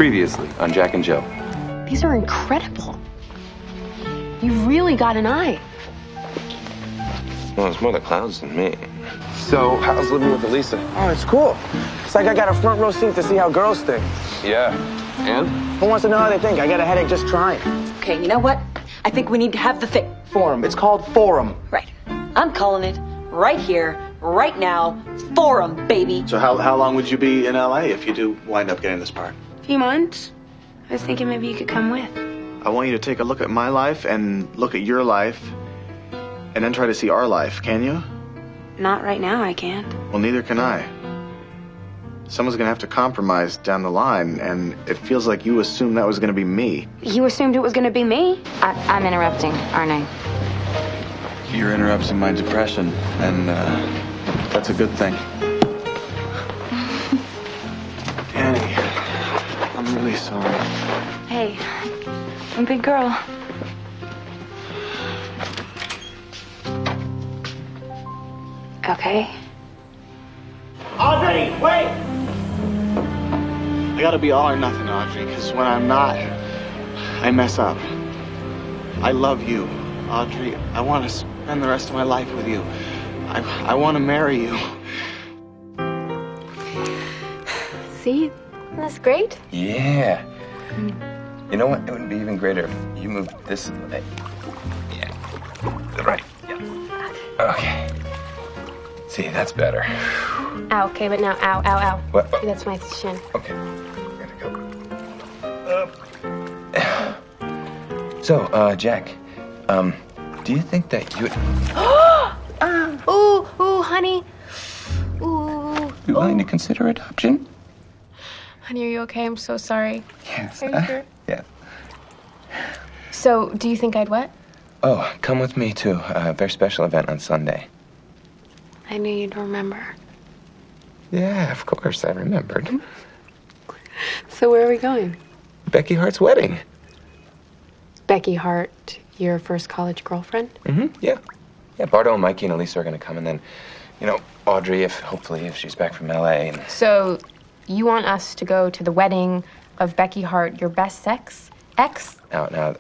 Previously on Jack and Joe. These are incredible. You've really got an eye. Well, it's more the clouds than me. So, how's living with Elisa? Oh, it's cool. It's like I got a front row seat to see how girls think. Yeah. And? Who wants to know how they think? I got a headache just trying. Okay, you know what? I think we need to have the thing. Forum. It's called Forum. Right. I'm calling it right here, right now, Forum, baby. So how long would you be in LA if you do wind up getting this part? A few months. I was thinking maybe you could come with. I want you to take a look at my life and look at your life and then try to see our life, can you? Not right now, I can't. Well, neither can I. Someone's gonna have to compromise down the line, and it feels like you assumed that was gonna be me. You assumed it was gonna be me? I'm interrupting, aren't I? You're interrupting my depression, and that's a good thing. Annie, I'm really sorry. Hey, I'm a big girl. Okay. Audrey, wait! I gotta be all or nothing, Audrey, because when I'm not, I mess up. I love you, Audrey. I want to spend the rest of my life with you. I want to marry you. See? Isn't this great? Yeah. You know what? It would be even greater if you moved this way. Yeah. Right. Yeah. Okay. See, that's better. Ow, okay, but now, ow, ow, ow. What? That's my shin. Okay. Gotta go. So, Jack, do you think that you would... Ooh, honey. Ooh. be willing to consider adoption? Honey, are you okay? I'm so sorry. Yes. Are you sure? Yeah. So, do you think I'd what? Oh, come with me to a very special event on Sunday. I knew you'd remember. Yeah, of course, I remembered. So where are we going? Becky Hart's wedding. Becky Hart, your first college girlfriend? Mm-hmm, yeah. Yeah, Bardo and Mikey and Elisa are gonna come, and then, you know, Audrey, hopefully if she's back from LA. And... So, you want us to go to the wedding of Becky Hart, your best ex? Now,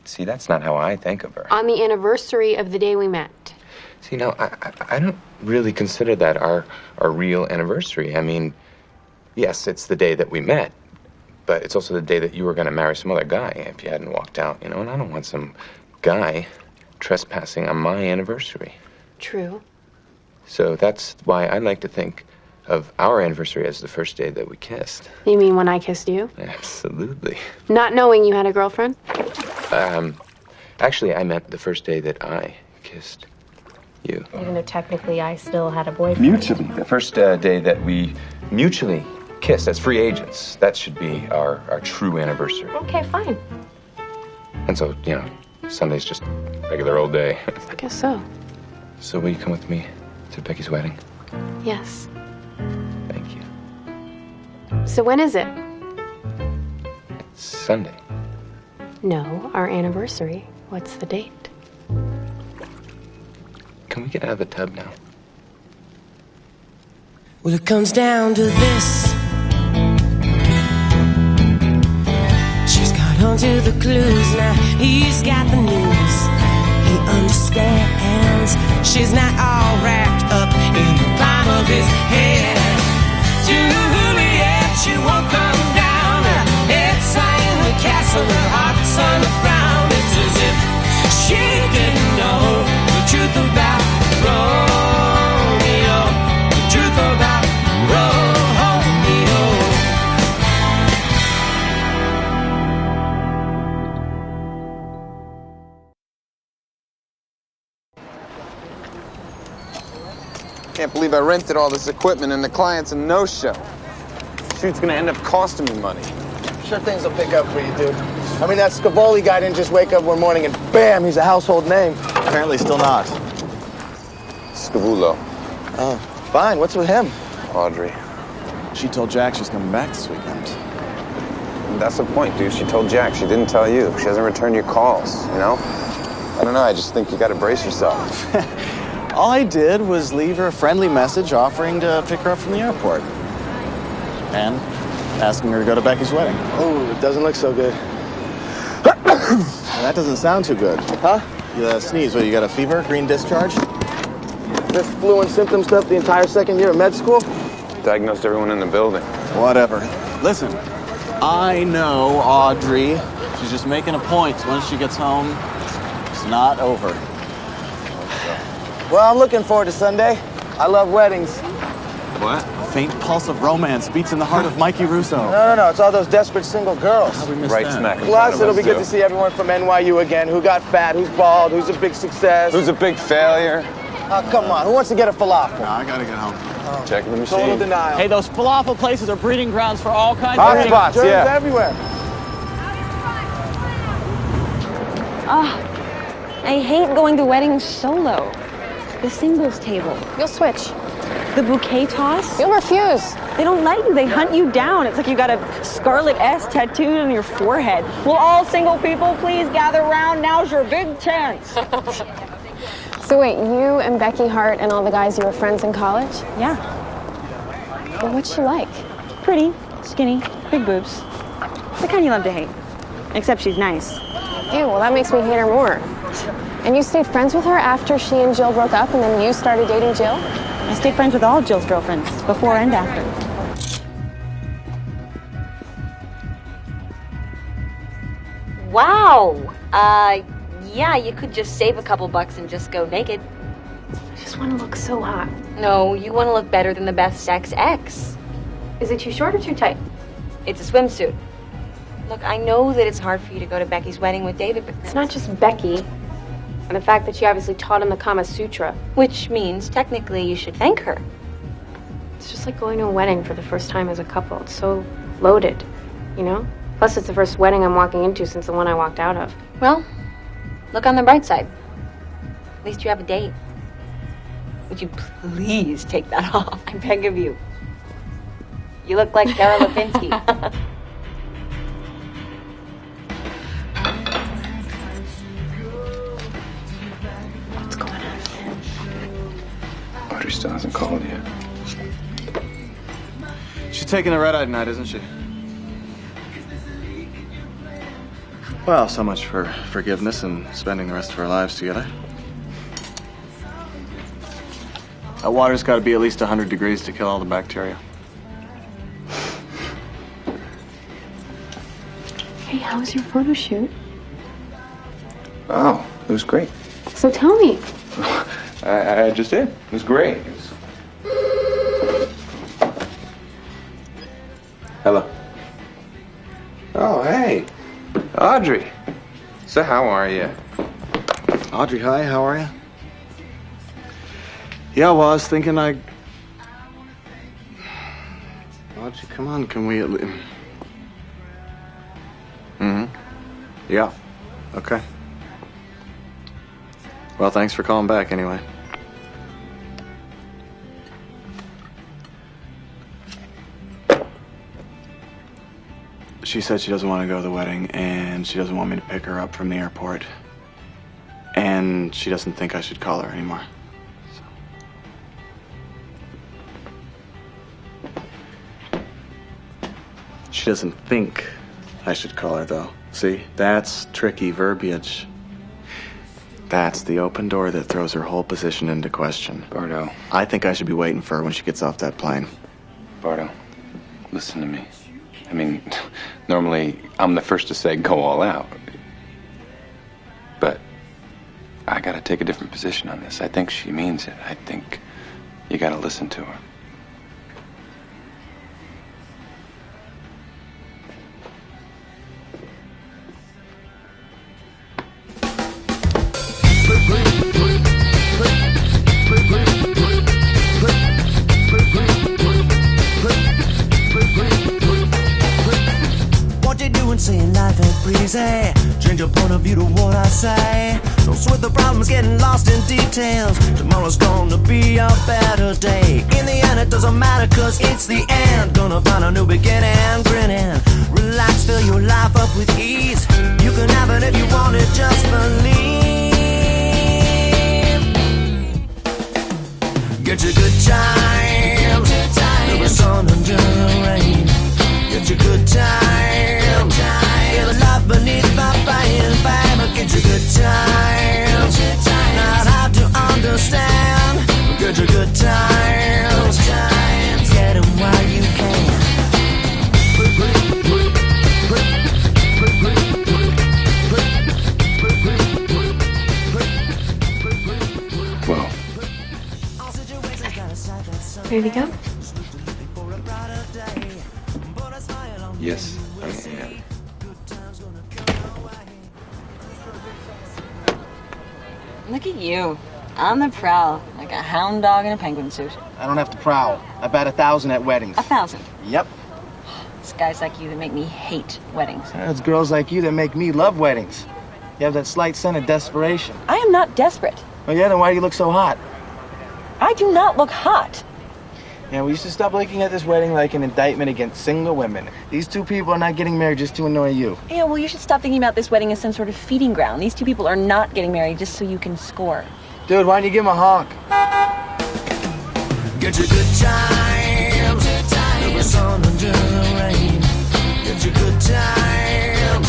see, that's not how I think of her. On the anniversary of the day we met. See, no, I don't really consider that our real anniversary. I mean, yes, it's the day that we met, but it's also the day that you were going to marry some other guy if you hadn't walked out, you know, and I don't want some guy trespassing on my anniversary. True. So that's why I like to think of our anniversary as the first day that we kissed. You mean when I kissed you? Absolutely. Not knowing you had a girlfriend? Actually, I meant the first day that I kissed you. Even though technically I still had a boyfriend. Mutually. The first day that we mutually kissed as free agents. That should be our true anniversary. Okay, fine. And so, you know, Sunday's just regular old day. I guess so. So will you come with me to Becky's wedding? Yes. Thank you. So when is it? It's Sunday. No, our anniversary. What's the date? Can we get out of the tub now? Well, it comes down to this. She's got onto the clues, now he's got the news. He understands she's not all wrapped up in the palm of his hand. Juliet, she won't come down. Her head's high in the castle, her heart's on the ground. It's as if she didn't know the truth about Romeo, the truth about Romeo. Can't believe I rented all this equipment and the client's a no-show. Shoot's gonna end up costing me money. Sure things will pick up for you, dude. I mean, that Scavoli guy didn't just wake up one morning and bam, he's a household name. Apparently still not. Scavulo. Oh, fine. What's with him? Audrey. She told Jack she's coming back this weekend. That's the point, dude. She told Jack. She didn't tell you. She hasn't returned your calls, you know? I don't know. I just think you gotta brace yourself. All I did was leave her a friendly message offering to pick her up from the airport. And asking her to go to Becky's wedding. Oh, it doesn't look so good. That doesn't sound too good. Huh? You sneeze. What, you got a fever? Green discharge? This flu and symptom stuff the entire second year of med school? Diagnosed everyone in the building. Whatever. Listen, I know Audrey. She's just making a point. Once she gets home, it's not over. Well, I'm looking forward to Sunday. I love weddings. What? A faint pulse of romance beats in the heart of Mikey Russo. No. It's all those desperate single girls. How'd we miss Right that? smack. in Plus, front of it'll us, be good too. to see everyone from NYU again. Who got fat, who's bald, who's a big success. Who's a big failure? Oh, come on. Who wants to get a falafel? No, I gotta get home. Check the machine. Total denial. Hey, those falafel places are breeding grounds for all kinds Hot of... spots, Germs yeah. everywhere. I hate going to weddings solo. The singles table. You'll switch. The bouquet toss. You'll refuse. They don't let you. They hunt you down. It's like you got a scarlet S tattooed on your forehead. Will all single people please gather around? Now's your big chance. So wait, you and Becky Hart and all the guys you were friends in college? Yeah. Well, what's she like? Pretty, skinny, big boobs. The kind you love to hate. Except she's nice. Ew, well that makes me hate her more. And you stayed friends with her after she and Jill broke up and then you started dating Jill? I stayed friends with all Jill's girlfriends, before and after. Wow. Yeah, you could just save a couple bucks and just go naked. I just want to look so hot. No, you want to look better than the best sex ex. Is it too short or too tight? It's a swimsuit. Look, I know that it's hard for you to go to Becky's wedding with David, but It's not just Becky. And the fact that she obviously taught him the Kama Sutra. which means technically you should thank her. It's just like going to a wedding for the first time as a couple. It's so loaded, you know? Plus, it's the first wedding I'm walking into since the one I walked out of. Well, look on the bright side. At least you have a date. Would you please take that off? I beg of you. You look like Cara Lipinski. What's going on? Audrey still hasn't called yet. She's taking a red-eye tonight, isn't she? Well, so much for forgiveness and spending the rest of our lives together. That water's got to be at least 100 degrees to kill all the bacteria. Hey, how was your photo shoot? Oh, it was great. So tell me. I just did. It was great. Hello. Oh, hey. Audrey. So how are you? Audrey, hi, how are you? Yeah, well, I was thinking Audrey, come on, can we at least... Yeah, okay. Well, thanks for calling back anyway. She said she doesn't want to go to the wedding, and she doesn't want me to pick her up from the airport. And she doesn't think I should call her anymore. So. She doesn't think I should call her, though. See, that's tricky verbiage. That's the open door that throws her whole position into question. Bardo. I think I should be waiting for her when she gets off that plane. Bardo, listen to me. I mean, normally I'm the first to say go all out. But I gotta take a different position on this. I think she means it. I think you gotta listen to her. What you doing saying life ain't breezy? Change your point of view to what I say. Don't sweat the problems getting lost in details. Tomorrow's gonna be a better day. In the end it doesn't matter cause it's the end. Gonna find a new beginning, grinning. Relax, fill your life up with ease. You can have it if you want it, just believe. Get your good times, there was sun under the rain. Get your time. Feel the love beneath my frying pan, but get you good times. Not hard to understand, but get you good times. Get 'em while you can. Well, Ready to go? yes, I am. Look at you. On the prowl, like a hound dog in a penguin suit. I don't have to prowl. I bat 1,000 at weddings. 1,000. Yep. It's guys like you that make me hate weddings. It's girls like you that make me love weddings. You have that slight scent of desperation. I am not desperate. Oh yeah, then why do you look so hot? I do not look hot. Yeah, we should stop looking at this wedding like an indictment against single women. These two people are not getting married just to annoy you. Yeah, well, you should stop thinking about this wedding as some sort of feeding ground. These two people are not getting married just so you can score. Dude, why don't you give him a honk? Get your good times. There was sun under the rain. Get your good times.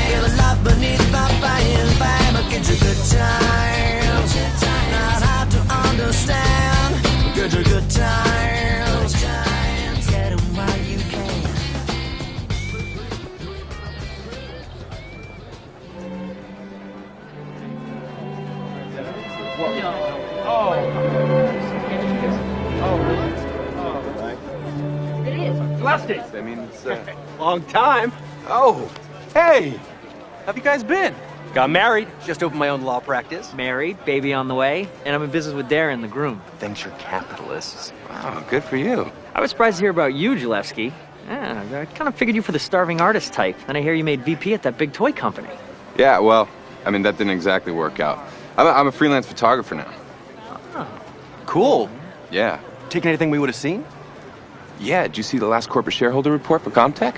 Feel the love beneath my frying pan, but get your good times. Not hard to understand. Get your good times. Get 'em while you can. Lefty. I mean, it's, Long time. Oh, hey! How have you guys been? Got married. Just opened my own law practice. Married, baby on the way, and I'm in business with Darren, the groom. venture capitalists. Wow, good for you. I was surprised to hear about you, Jalewski. Yeah, I kind of figured you for the starving artist type. Then I hear you made VP at that big toy company. Yeah, well, I mean, that didn't exactly work out. I'm a freelance photographer now. Oh. Cool. Yeah. Taking anything we would have seen? Yeah, did you see the last corporate shareholder report for Comtech?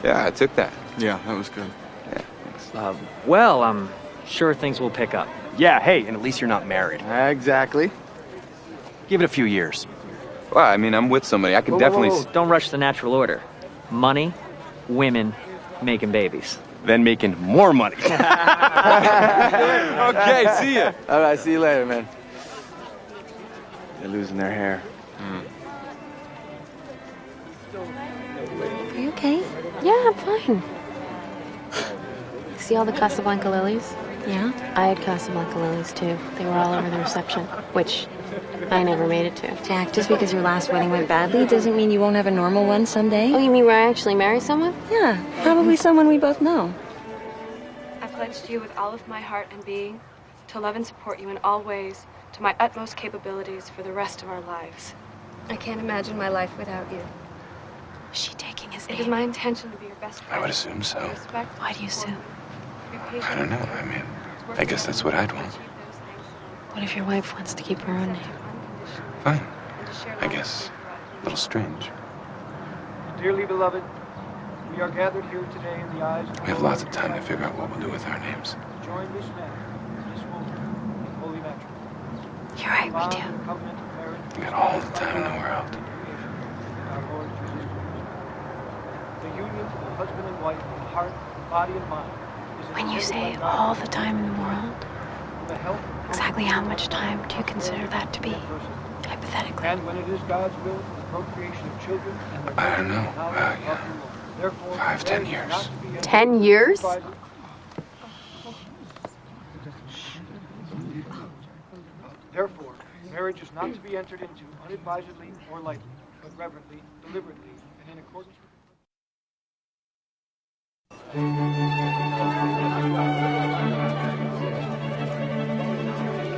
Yeah, I took that. Yeah, that was good. Yeah, thanks. Well, I'm sure things will pick up. Yeah, hey, and at least you're not married. Exactly. Give it a few years. Well, I mean, I'm with somebody. I can definitely... Whoa. Don't rush the natural order. Money, women, making babies. Then making more money. Okay, see ya. All right, see you later, man. They're losing their hair. Are you okay? Yeah, I'm fine. See all the Casablanca lilies? Yeah. I had Casablanca lilies too. They were all over the reception, which I never made it to. Jack, just because your last wedding went badly doesn't mean you won't have a normal one someday. Oh, you mean where I actually marry someone? Yeah, probably someone we both know. I pledge to you with all of my heart and being to love and support you in all ways to my utmost capabilities for the rest of our lives. I can't imagine my life without you. Is she taking his It name? is my intention to be your best friend. I would assume so. Respect, Why do you assume? be patient, I don't know. I mean, I guess that's what I'd want. What if your wife wants to keep her own name? Fine. I guess. A little strange. Dearly beloved, we are gathered here today in the eyes of We have lots of time to figure out what we'll do with our names. to join this man, this woman, in holy matrimony. You're right, we Bond do. and covenant of marriage We got all the time in the world. our Lord Jesus Christ. The union of husband and wife in heart, body, and mind. is When you intended say by God all the time in the world, for the health and exactly how much time do you consider that to be, hypothetically? and when it is God's will for the procreation of children and their I don't know. knowledge Yeah. of the Lord. Therefore, 5, 10 marriage is years. not to be entered 10 into years? unadvisedly- Therefore, marriage is not to be entered into unadvisedly or lightly, but reverently, deliberately, and in accordance with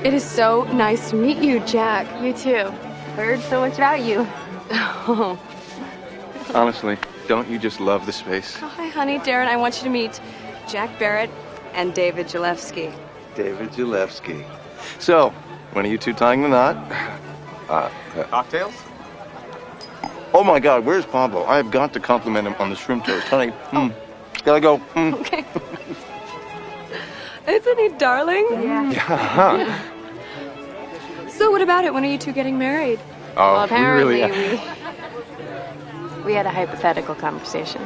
It is so nice to meet you, Jack. You too. Heard so much about you. Oh. Honestly, don't you just love the space? Hi, honey. Darren, I want you to meet Jack Barrett and David Jalewski. David Jalewski. So, when are you two tying the knot? Cocktails? Oh my God, where's Pablo? I have got to compliment him on the shrimp toast. Honey, gotta go. Okay. Isn't he darling? Yeah. So what about it? When are you two getting married? Oh, Well, apparently we really... we had a hypothetical conversation.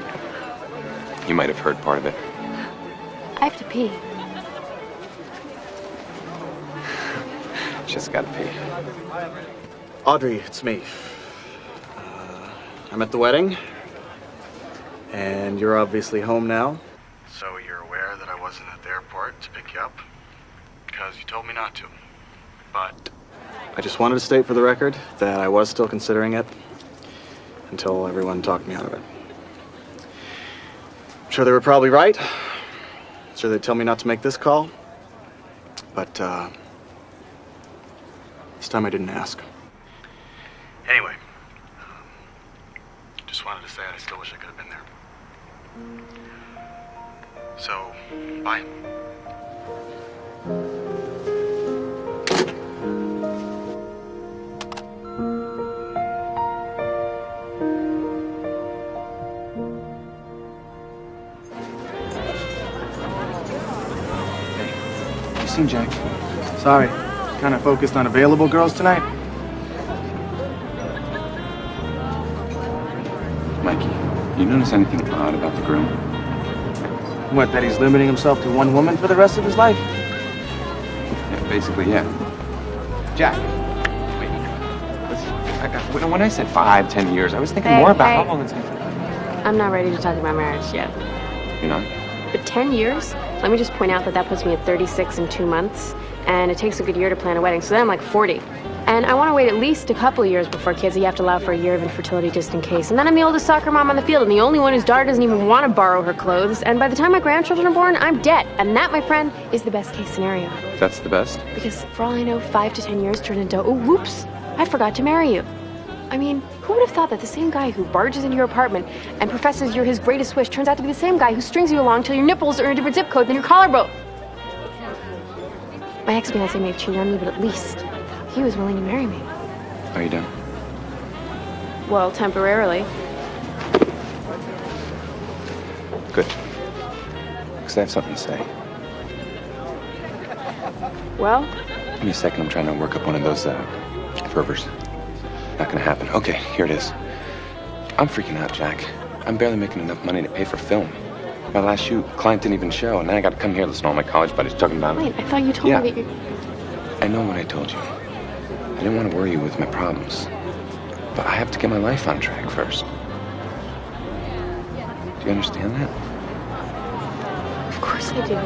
You might have heard part of it. I have to pee. Just gotta pee. Audrey, it's me. I'm at the wedding, and you're obviously home now. So you're aware that I wasn't at the airport to pick you up, because you told me not to. But I just wanted to state for the record that I was still considering it until everyone talked me out of it. I'm sure they were probably right. I'm sure they'd tell me not to make this call. But this time I didn't ask. Anyway, just wanted to say I still wish I could have been there. So, bye. You seen Jack? Sorry. Kind of focused on available girls tonight. Mikey, you notice anything odd about the groom? What, that he's limiting himself to one woman for the rest of his life? Yeah, basically, yeah. Jack, wait. When I said 5, 10 years, I was thinking more about how long it's going to take. I'm not ready to talk about marriage yet. You're not? But 10 years? Let me just point out that puts me at 36 in 2 months, and it takes a good year to plan a wedding, so then I'm like 40. And I want to wait at least a couple of years before kids. You have to allow for a year of infertility just in case. And then I'm the oldest soccer mom on the field, and the only one whose daughter doesn't even want to borrow her clothes. And by the time my grandchildren are born, I'm dead. And that, my friend, is the best case scenario. That's the best? Because for all I know, 5 to 10 years turn into, oh, whoops, I forgot to marry you. I mean, who would have thought that the same guy who barges into your apartment and professes you're his greatest wish turns out to be the same guy who strings you along till your nipples are in a different zip code than your collarbone? My ex-fiancé may have cheated on me, but at least he was willing to marry me. Are you done? Well, temporarily. Good. Because I have something to say. Well? Give me a second. I'm trying to work up one of those fervors. Not gonna happen. Okay, here it is. I'm freaking out, Jack. I'm barely making enough money to pay for film. My last shoot, client didn't even show, and then I got to come here listen to all my college buddies talking about it. Wait, I thought you told me that you... I know what I told you. I didn't want to worry you with my problems. But I have to get my life on track first. Do you understand that? Of course I do.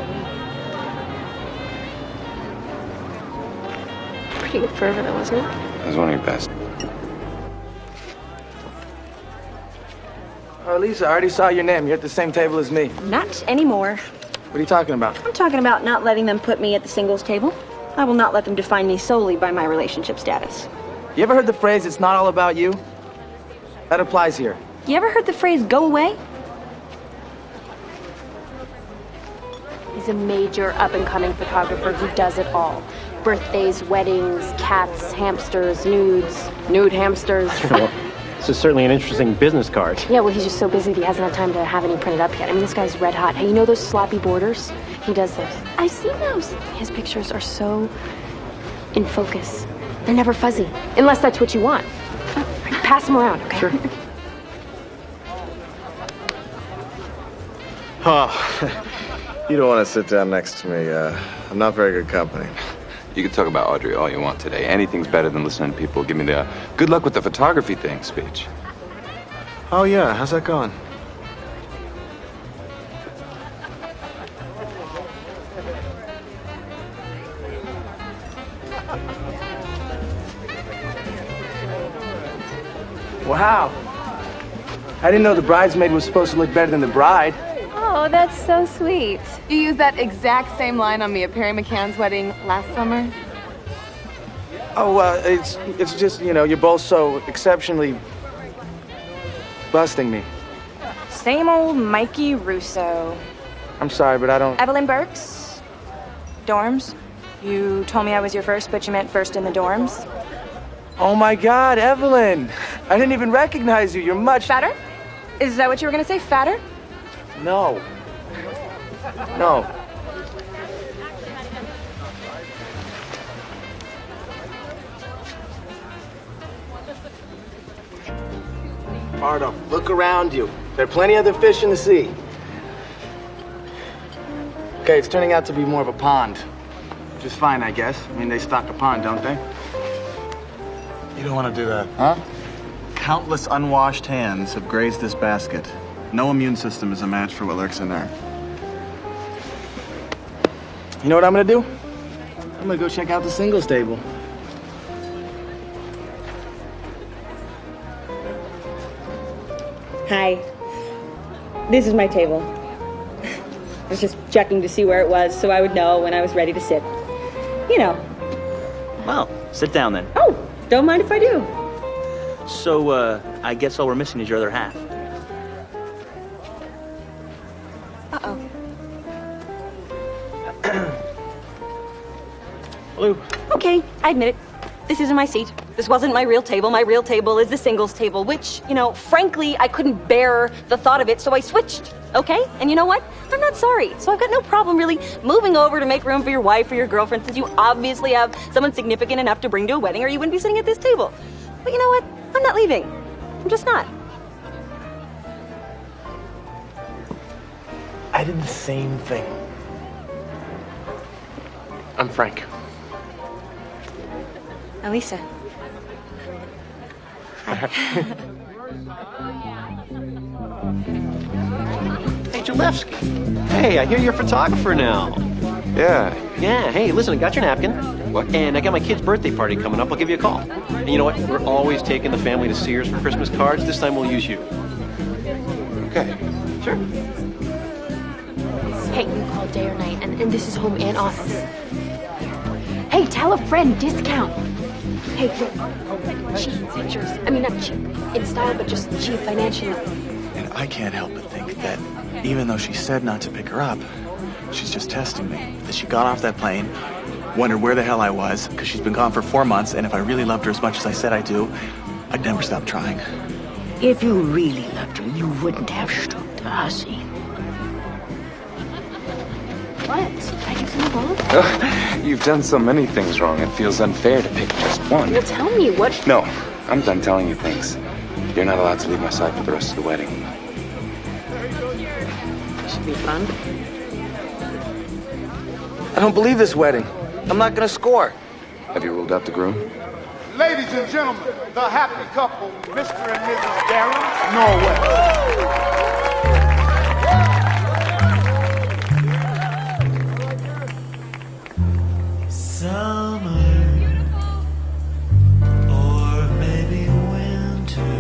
Pretty good fervor, though, wasn't it? It was one of your best. Oh, Lisa, I already saw your name. You're at the same table as me. Not anymore. What are you talking about? I'm talking about not letting them put me at the singles table. I will not let them define me solely by my relationship status. You ever heard the phrase, it's not all about you? That applies here. You ever heard the phrase, go away? He's a major up-and-coming photographer who does it all. Birthdays, weddings, cats, hamsters, nudes, nude hamsters. Well, this is certainly an interesting business card. Yeah, well, he's just so busy that he hasn't had time to have any printed up yet. I mean, this guy's red hot. Hey, you know those sloppy borders? He does those. I've seen those. His pictures are so in focus. They're never fuzzy, unless that's what you want. Pass them around, okay? Sure. Oh, you don't want to sit down next to me. I'm not very good company. You can talk about Audrey all you want today. Anything's better than listening to people give me the good luck with the photography thing speech. Oh, yeah. How's that going? Wow. I didn't know the bridesmaid was supposed to look better than the bride. Oh, that's so sweet. You used that exact same line on me at Perry McCann's wedding last summer. Oh, it's just, you know, you're both so exceptionally busting me. Same old Mikey Russo. I'm sorry, but I don't... Evelyn Burks. Dorms. You told me I was your first, but you meant first in the dorms. Oh my God, Evelyn! I didn't even recognize you. You're much... Fatter? Is that what you were gonna say, fatter? No. No. Bardo, look around you. There are plenty of other fish in the sea. Okay, it's turning out to be more of a pond. Which is fine, I guess. I mean, they stock a pond, don't they? You don't want to do that. Huh? Countless unwashed hands have grazed this basket. No immune system is a match for what lurks in there. You know what I'm gonna do? I'm gonna go check out the singles table. Hi. This is my table. I was just checking to see where it was so I would know when I was ready to sit. You know. Well, sit down then. Oh, don't mind if I do. So, I guess all we're missing is your other half. Uh-oh. Blue. Okay, I admit it. This isn't my seat. This wasn't my real table. My real table is the singles table, which, you know, frankly, I couldn't bear the thought of it, so I switched. Okay? And you know what? I'm not sorry. So I've got no problem really moving over to make room for your wife or your girlfriend, since you obviously have someone significant enough to bring to a wedding, or you wouldn't be sitting at this table. But you know what? I'm not leaving. I'm just not. I did the same thing. I'm Frank. Elisa. Hey, Jalewski. Hey, I hear you're a photographer now. Yeah. Yeah, hey, listen, I got your napkin. What? And I got my kid's birthday party coming up. I'll give you a call. And you know what? We're always taking the family to Sears for Christmas cards. This time we'll use you. Okay. Sure. Hey, you call day or night, and this is home and office. Hey, tell a friend, discount. Hey, look, cheap pictures. I mean, not cheap in style, but just cheap financially. And I can't help but think that even though she said not to pick her up, she's just testing me. That she got off that plane, wondered where the hell I was, because she's been gone for 4 months, and if I really loved her as much as I said I do, I'd never stop trying. If you really loved her, you wouldn't have stood the hussy. What? I do something wrong? You've done so many things wrong, it feels unfair to pick just one. Well, tell me what... No, I'm done telling you things. You're not allowed to leave my side for the rest of the wedding. This should be fun. I don't believe this wedding. I'm not gonna score. Have you ruled out the groom? Ladies and gentlemen, the happy couple, Mr. and Mrs. Darren, Norway. Summer, or maybe winter.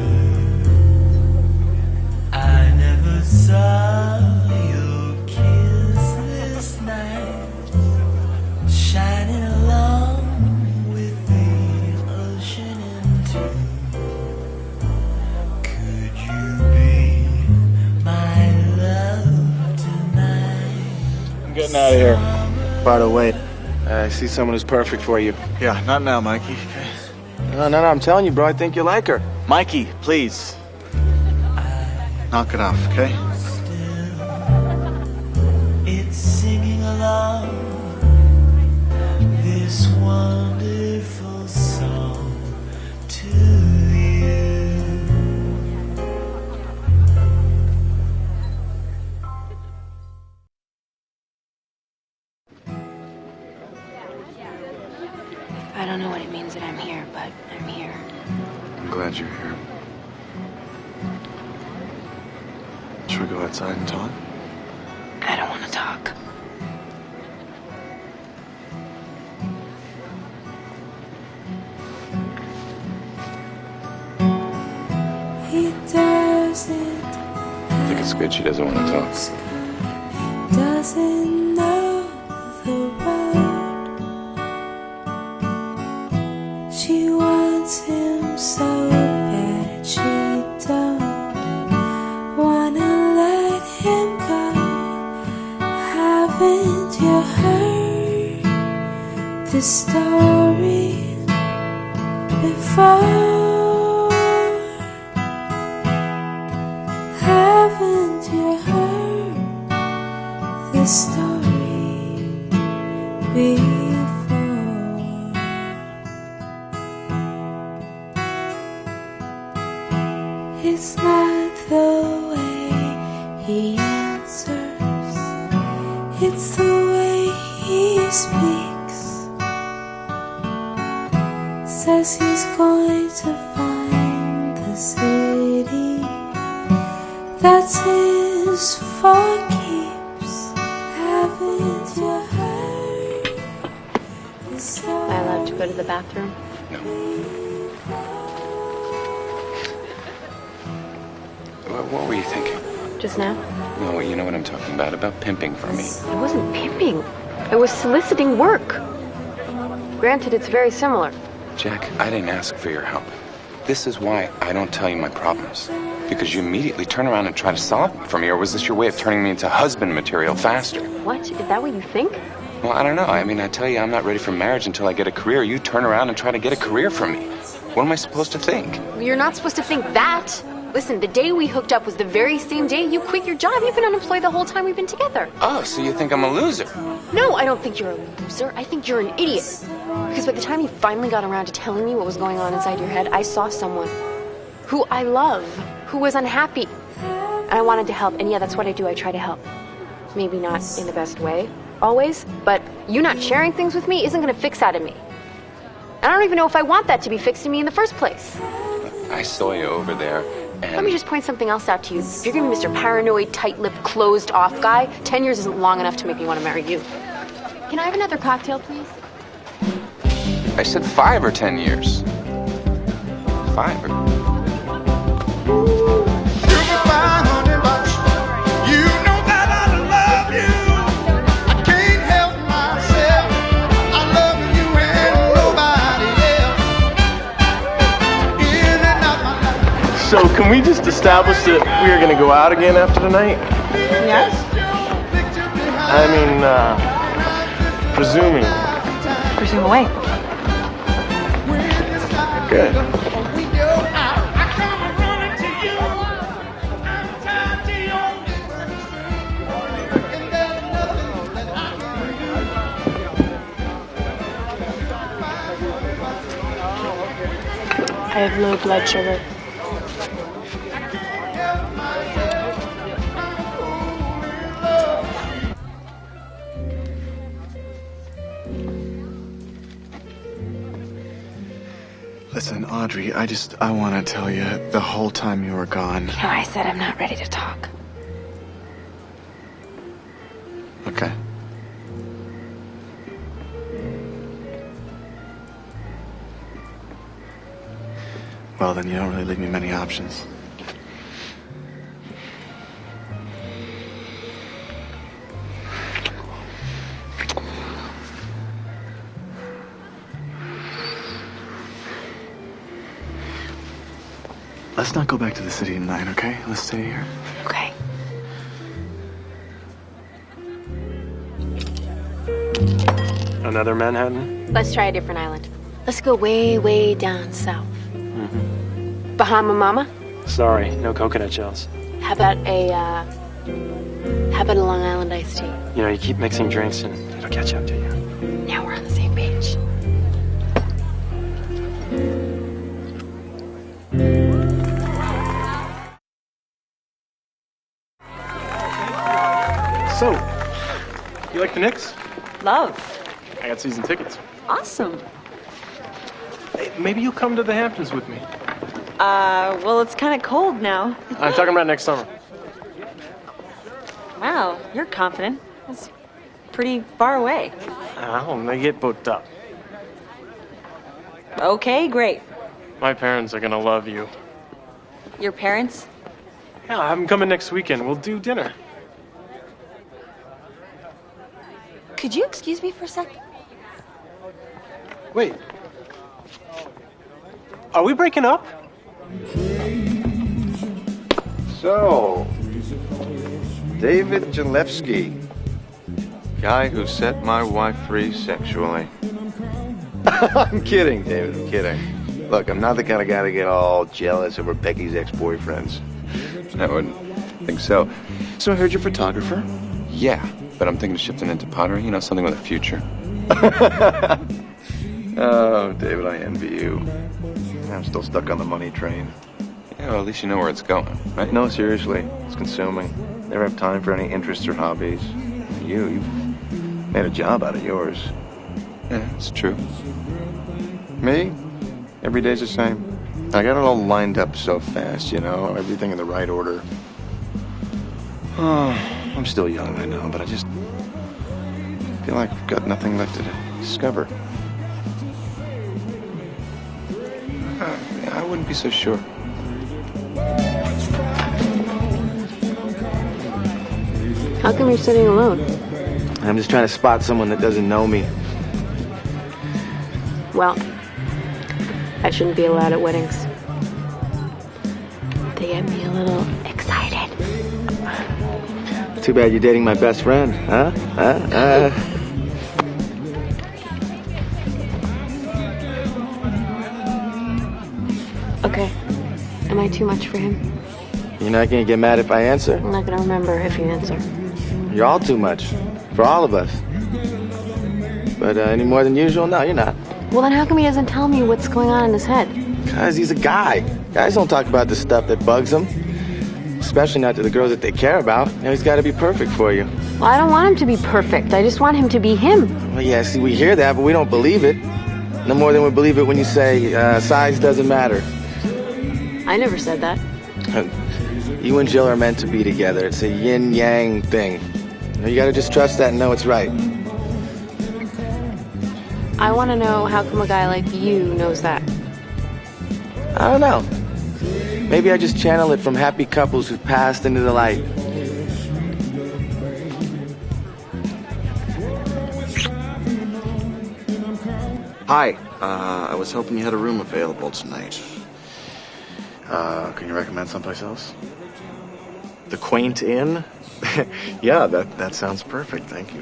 I never saw your kiss this night, shining along with the ocean into. Could you be my love tonight? I'm getting out of here. By the way, I see someone who's perfect for you. Yeah, not now, Mikey. Okay. No, I'm telling you, bro, I think you like her. Mikey, please. Knock it off, okay? It's singing along this wonderful song to you. I don't know what it means that I'm here, but I'm here. I'm glad you're here. Should we go outside and talk? I don't want to talk. He doesn't. I think it's good she doesn't want to talk. Doesn't know the road. She wants him so bad she don't wanna let him go. Haven't you heard the story before? Haven't you heard the story before? It's not the way he answers, It's the way he speaks. Says he's going to find the city that's his for keeps. Haven't you heard? Am I allowed to go to the bathroom? What were you thinking? Just now? No, you know what I'm talking about pimping for me. It wasn't pimping. It was soliciting work. Granted, it's very similar. Jack, I didn't ask for your help. This is why I don't tell you my problems. Because you immediately turn around and try to solve them for me, or was this your way of turning me into husband material faster? What? Is that what you think? Well, I don't know. I mean, I tell you I'm not ready for marriage until I get a career. You turn around and try to get a career for me. What am I supposed to think? You're not supposed to think that. Listen, the day we hooked up was the very same day you quit your job. You've been unemployed the whole time we've been together. Oh, so you think I'm a loser? No, I don't think you're a loser. I think you're an idiot. Because by the time you finally got around to telling me what was going on inside your head, I saw someone who I love, who was unhappy. And I wanted to help. And yeah, that's what I do. I try to help. Maybe not in the best way, always. But you not sharing things with me isn't going to fix that in me. And I don't even know if I want that to be fixed in me in the first place. I saw you over there. Let me just point something else out to you. If you're gonna be Mr. Paranoid, tight-lipped, closed-off guy, 10 years isn't long enough to make me want to marry you. Can I have another cocktail, please? I said 5 or 10 years. 5 or... So can we just establish that we are going to go out again after tonight? Yes? I mean, presuming. Presume away. Good. I have low blood sugar. Listen, Audrey, I want to tell you, the whole time you were gone... You know, I said I'm not ready to talk. Okay. Well, then you don't really leave me many options. Let's not go back to the city tonight, okay? Let's stay here. Okay. Another Manhattan? Let's try a different island. Let's go way, way down south. Mm-hmm. Bahama Mama? Sorry, no coconut shells. How about a Long Island iced tea? You know, you keep mixing drinks and it'll catch up to you. Now we're on the same page. So, you like the Knicks? Love. I got season tickets. Awesome. Hey, maybe you'll come to the Hamptons with me. Well, it's kind of cold now. I'm talking about next summer. Wow, you're confident. That's pretty far away. Oh, they get booked up. Okay, great. My parents are gonna love you. Your parents? Yeah, I'll have them coming next weekend. We'll do dinner. Could you excuse me for a sec? Wait. Are we breaking up? So, David Jalewski, guy who set my wife free sexually. I'm kidding, David, I'm kidding. Look, I'm not the kind of guy to get all jealous over Becky's ex-boyfriends. I wouldn't think so. So I heard you're a photographer? Yeah, but I'm thinking of shifting into pottery, you know, something with a future. Oh, David, I envy you. I'm still stuck on the money train. Yeah, well, at least you know where it's going, right? No, seriously, it's consuming. Never have time for any interests or hobbies. you. You've made a job out of yours. Yeah, it's true. Me? Every day's the same. I got it all lined up so fast, you know, everything in the right order. Oh, I'm still young, I know, but I just feel like I've got nothing left to discover. I wouldn't be so sure. How come you're sitting alone? I'm just trying to spot someone that doesn't know me. Well, I shouldn't be allowed at weddings. They get me a little excited. Too bad you're dating my best friend, huh? Okay. Am I too much for him? You're not gonna get mad if I answer? I'm not gonna remember if you answer. You're all too much. For all of us. But any more than usual? No, you're not. Well, then how come he doesn't tell me what's going on in his head? Because he's a guy. Guys don't talk about the stuff that bugs them. Especially not to the girls that they care about. You know, he's got to be perfect for you. Well, I don't want him to be perfect. I just want him to be him. Well, yeah, see, we hear that, but we don't believe it. No more than we believe it when you say size doesn't matter. I never said that. You and Jill are meant to be together. It's a yin-yang thing. You got to just trust that and know it's right. I want to know how come a guy like you knows that. I don't know. Maybe I just channel it from happy couples who've passed into the light. Hi, I was hoping you had a room available tonight. Can you recommend someplace else? The Quaint Inn? Yeah, that sounds perfect, thank you.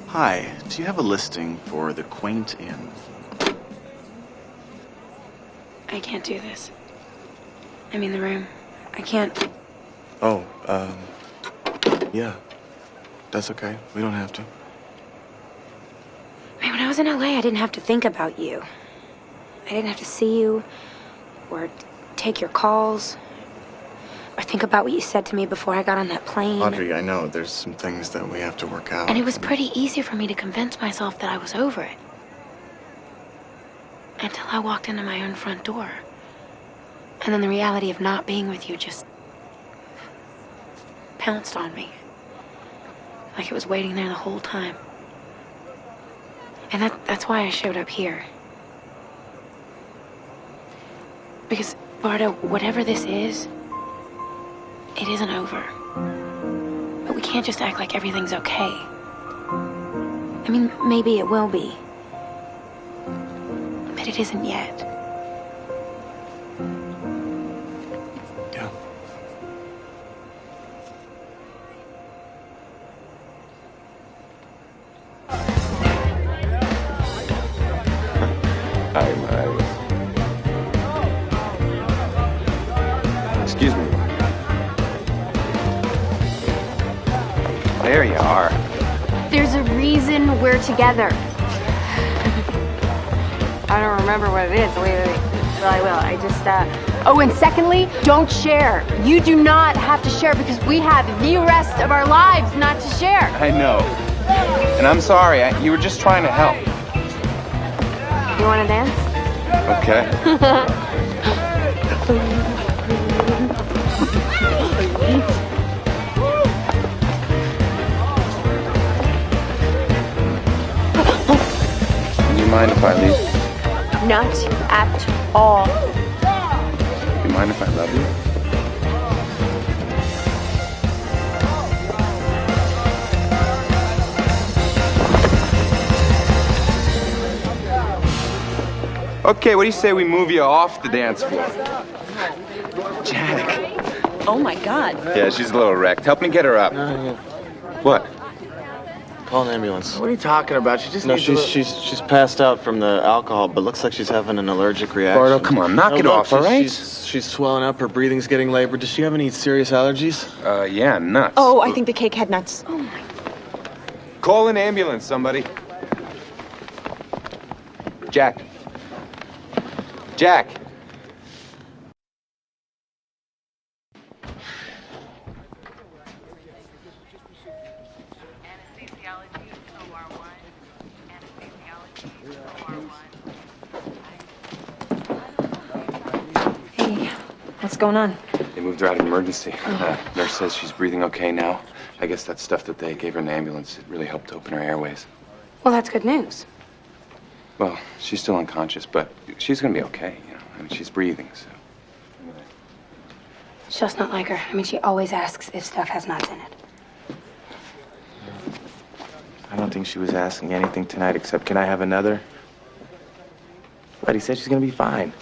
Hi, do you have a listing for the Quaint Inn? I can't do this. I mean, the room. I can't. Oh, yeah. That's okay. We don't have to. I mean, when I was in LA, I didn't have to think about you. I didn't have to see you, or take your calls, or think about what you said to me before I got on that plane. Audrey, I know there's some things that we have to work out. And it was pretty easy for me to convince myself that I was over it. Until I walked into my own front door. And then the reality of not being with you just pounced on me. Like it was waiting there the whole time. And that's why I showed up here. Because, Bardo, whatever this is, it isn't over. But we can't just act like everything's okay. I mean, maybe it will be. But it isn't yet. Yeah. Excuse me. There you are. There's a reason we're together. I don't remember what it is. Wait. Well, I will. I just, Oh, and secondly, don't share. You do not have to share because we have the rest of our lives not to share. I know. And I'm sorry. You were just trying to help. You want to dance? Okay. Do you mind if I leave? Not at all. Do you mind if I love you? Okay, what do you say we move you off the dance floor? Jack. Oh my God. Yeah, she's a little wrecked. Help me get her up. What? Call an ambulance. What are you talking about? She just No, needs she's passed out from the alcohol, but looks like she's having an allergic reaction. Bardo, come on, knock it off, all right? She's swelling up, her breathing's getting labored. Does she have any serious allergies? Yeah, nuts. Oh, I think the cake had nuts. Oh my. Call an ambulance, somebody. Jack. Jack. she? What's going on? They moved her out of emergency. Nurse says she's breathing okay now. I guess that stuff that they gave her in the ambulance, it really helped open her airways. Well, that's good news. Well, she's still unconscious, but she's gonna be okay, you know. I mean, she's breathing, so. It's just not like her. I mean, she always asks if stuff has nuts in it. I don't think she was asking anything tonight except, can I have another? But he said she's gonna be fine.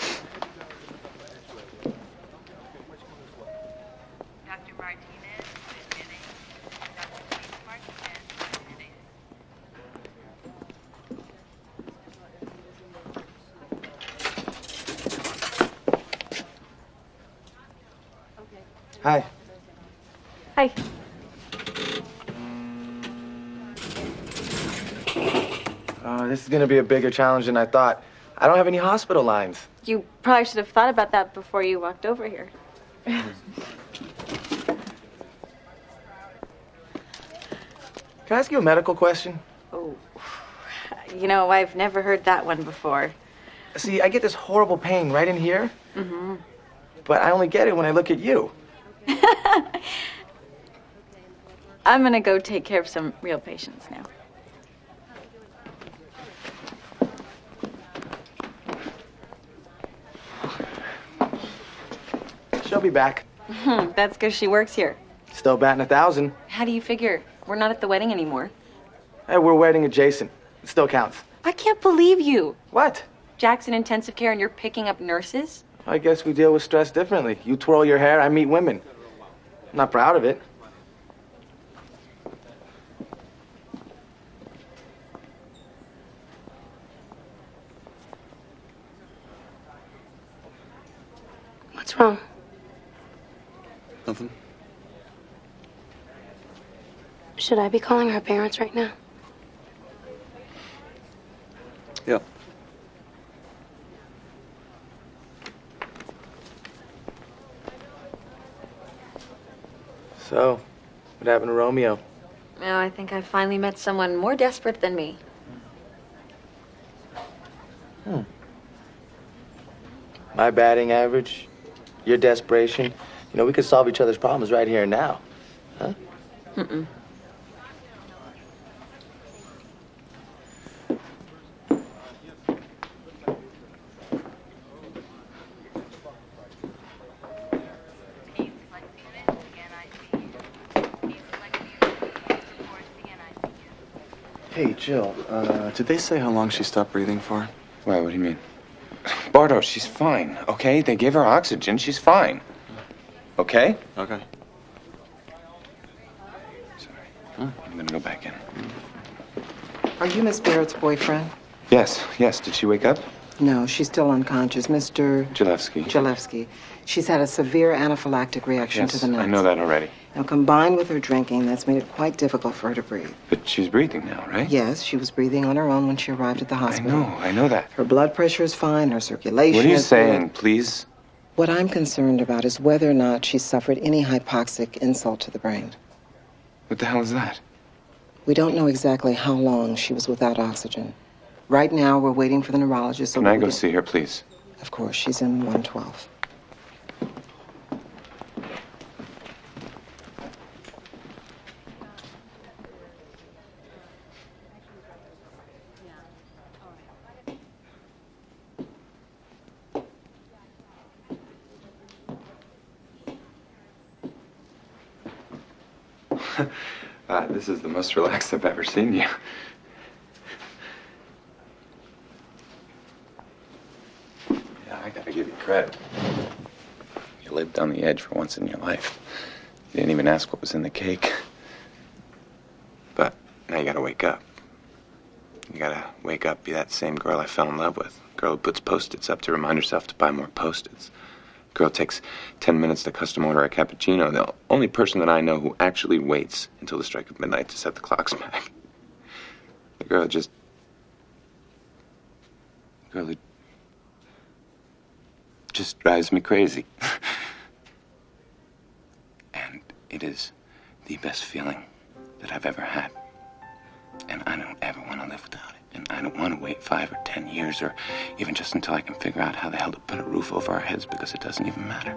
Hi. Hi. This is gonna be a bigger challenge than I thought. I don't have any hospital lines. You probably should have thought about that before you walked over here. Can I ask you a medical question? Oh, you know, I've never heard that one before. See, I get this horrible pain right in here, Mm-hmm. but I only get it when I look at you. I'm gonna go take care of some real patients now. She'll be back. That's because she works here. Still batting 1,000. How do you figure? We're not at the wedding anymore. Hey, we're wedding adjacent. It still counts. I can't believe you. What? Jackson intensive care and you're picking up nurses? I guess we deal with stress differently. You twirl your hair, I meet women. I'm not proud of it. What's wrong? Nothing. Should I be calling her parents right now? Yeah. So, what happened to Romeo? No, I think I finally met someone more desperate than me. My batting average, your desperation. You know, we could solve each other's problems right here and now. Huh? Mm-mm. Hey, Jill, did they say how long she stopped breathing for? Why, what do you mean? Bardo, she's fine, okay? They gave her oxygen. She's fine. Okay? Okay. I'm gonna go back in. Are you Miss Barrett's boyfriend? Yes, yes. Did she wake up? No, she's still unconscious. Mr. Jalewski. Jalewski. She's had a severe anaphylactic reaction to Yes, the nuts. I know that already. Now, combined with her drinking, that's made it quite difficult for her to breathe. But she's breathing now, right? Yes, she was breathing on her own when she arrived at the hospital. I know that. Her blood pressure is fine, her circulation What are you is saying, good. please? What I'm concerned about is whether or not she suffered any hypoxic insult to the brain. What the hell is that? We don't know exactly how long she was without oxygen. Right now, we're waiting for the neurologist. Can I go see her, please? Of course, she's in 112. This is the most relaxed I've ever seen you. Yeah, I gotta give you credit. You lived on the edge for once in your life. You didn't even ask what was in the cake. But now you gotta wake up. You gotta wake up, be that same girl I fell in love with. Girl who puts Post-its up to remind herself to buy more Post-its. Girl takes 10 minutes to custom order a cappuccino. The only person that I know who actually waits until the strike of midnight to set the clocks back. The girl who just drives me crazy. And it is the best feeling that I've ever had. And I don't ever want to live without it. And I don't want to wait 5 or 10 years, or even just until I can figure out how the hell to put a roof over our heads, because it doesn't even matter.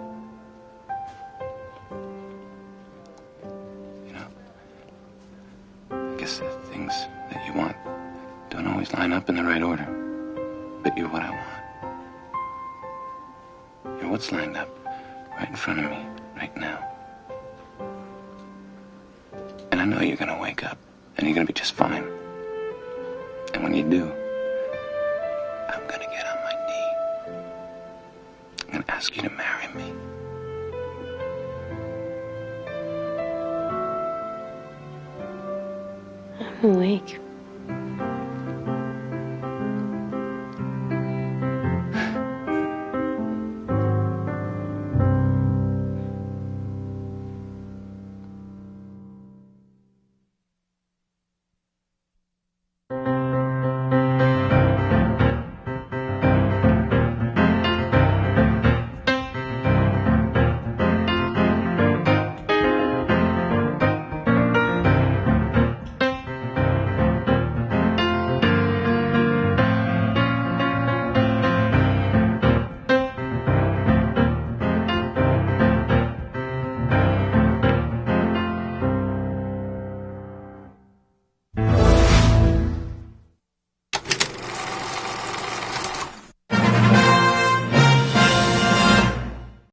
You know, I guess the things that you want don't always line up in the right order. But you're what I want. You're what's lined up right in front of me, right now. And I know you're gonna wake up, and you're gonna be just fine. And when you do, I'm gonna get on my knee. I'm gonna ask you to marry me. I'm awake.